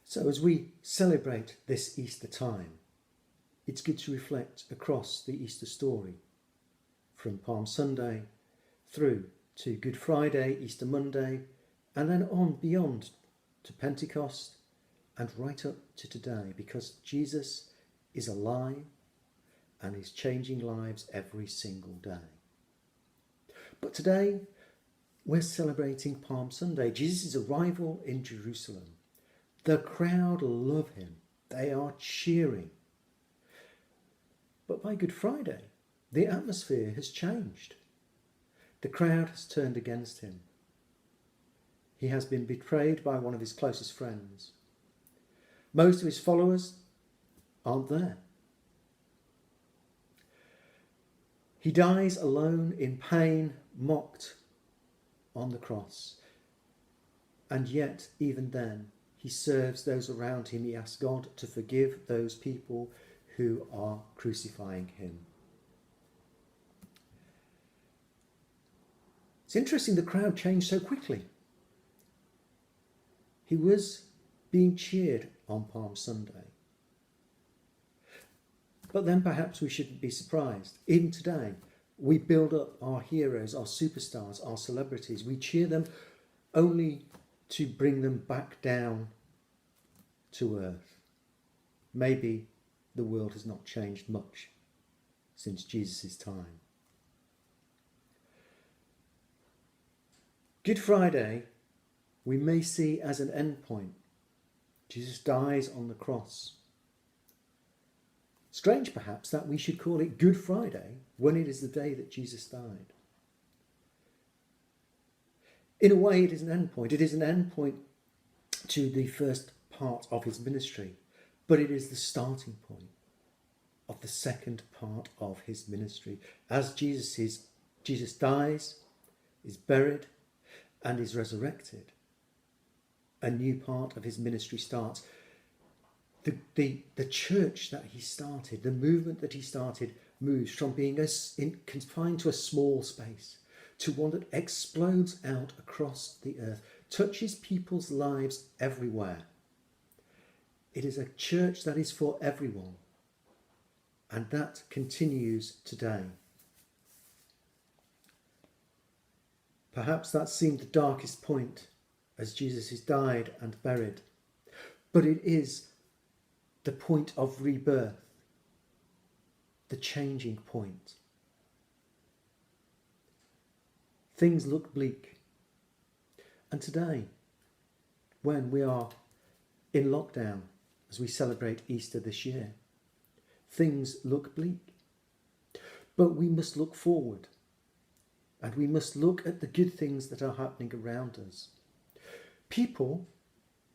So as we celebrate this Easter time, it's good to reflect across the Easter story, from Palm Sunday through to Good Friday, Easter Monday, and then on beyond to Pentecost and right up to today, because Jesus is alive and is changing lives every single day. But today we're celebrating Palm Sunday, Jesus' arrival in Jerusalem. The crowd love him. They are cheering. But by Good Friday, the atmosphere has changed. The crowd has turned against him. He has been betrayed by one of his closest friends. Most of his followers aren't there. He dies alone in pain, mocked on the cross. And yet, even then, he serves those around him. He asks God to forgive those people who are crucifying him. It's interesting the crowd changed so quickly. He was being cheered on Palm Sunday. But then perhaps we shouldn't be surprised. Even today, we build up our heroes, our superstars, our celebrities. We cheer them only to bring them back down to earth. Maybe the world has not changed much since Jesus' time. Good Friday we may see as an end point. Jesus dies on the cross. Strange perhaps that we should call it Good Friday when it is the day that Jesus died. In a way it is an end point. It is an end point to the first part of his ministry, but it is the starting point of the second part of his ministry. As Jesus dies, is buried, and is resurrected, a new part of his ministry starts. The church that he started, the movement that he started, moves from being confined to a small space to one that explodes out across the earth, touches people's lives everywhere. It is a church that is for everyone, and that continues today. Perhaps that seemed the darkest point as Jesus is died and buried, but it is the point of rebirth, the changing point. Things look bleak. And today, when we are in lockdown, as we celebrate Easter this year, things look bleak. But we must look forward, and we must look at the good things that are happening around us. People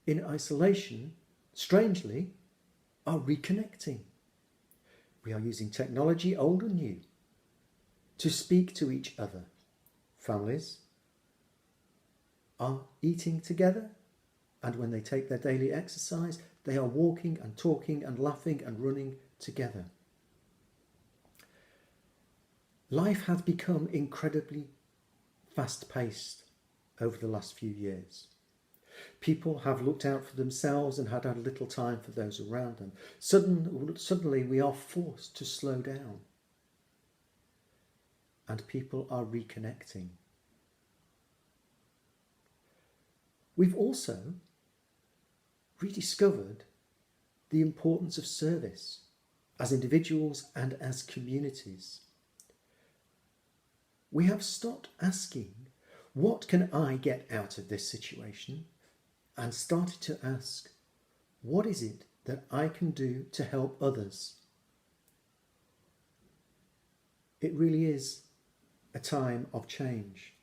in isolation, strangely, are reconnecting. We are using technology, old and new, to speak to each other. Families are eating together, and when they take their daily exercise, they are walking and talking and laughing and running together. Life has become incredibly fast-paced over the last few years. People have looked out for themselves and had little time for those around them. Suddenly we are forced to slow down, and people are reconnecting. We've also rediscovered the importance of service as individuals and as communities. We have stopped asking, what can I get out of this situation? And started to ask, what is it that I can do to help others? It really is a time of change.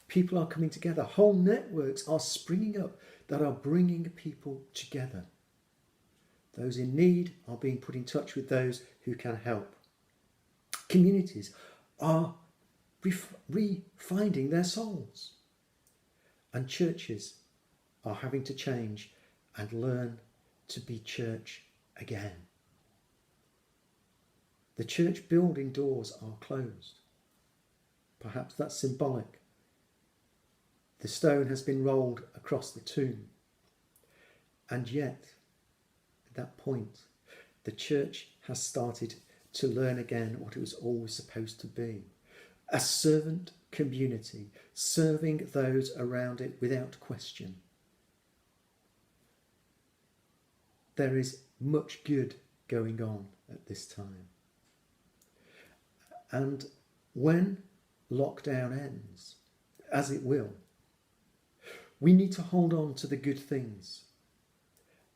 People are coming together. Whole networks are springing up that are bringing people together. Those in need are being put in touch with those who can help. Communities are refinding their souls. And churches are having to change and learn to be church again. The church building doors are closed. Perhaps that's symbolic. The stone has been rolled across the tomb. And yet, at that point, the church has started to learn again what it was always supposed to be. A servant community, serving those around it without question. There is much good going on at this time. And when lockdown ends, as it will, we need to hold on to the good things,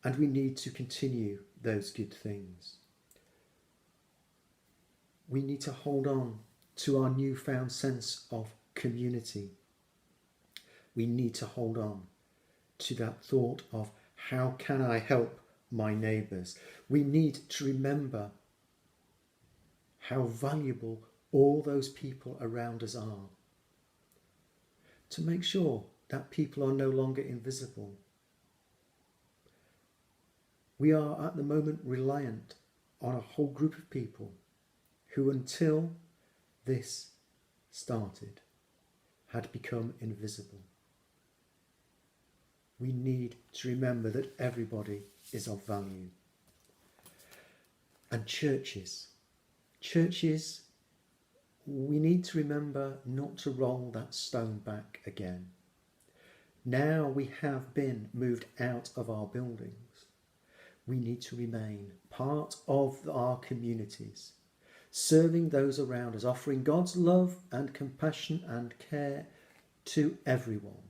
and we need to continue those good things. We need to hold on to our newfound sense of community. We need to hold on to that thought of, how can I help my neighbours? We need to remember how valuable all those people around us are, to make sure that people are no longer invisible. We are at the moment reliant on a whole group of people who, until this started, had become invisible. We need to remember that everybody is of value. And churches, we need to remember not to roll that stone back again. Now we have been moved out of our buildings. We need to remain part of our communities, serving those around us, offering God's love and compassion and care to everyone.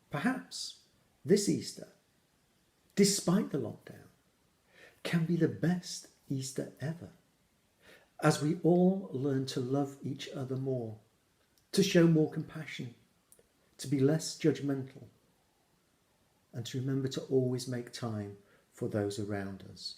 Perhaps this Easter, despite the lockdown, can be the best Easter ever, as we all learn to love each other more, to show more compassion, to be less judgmental, and to remember to always make time for those around us.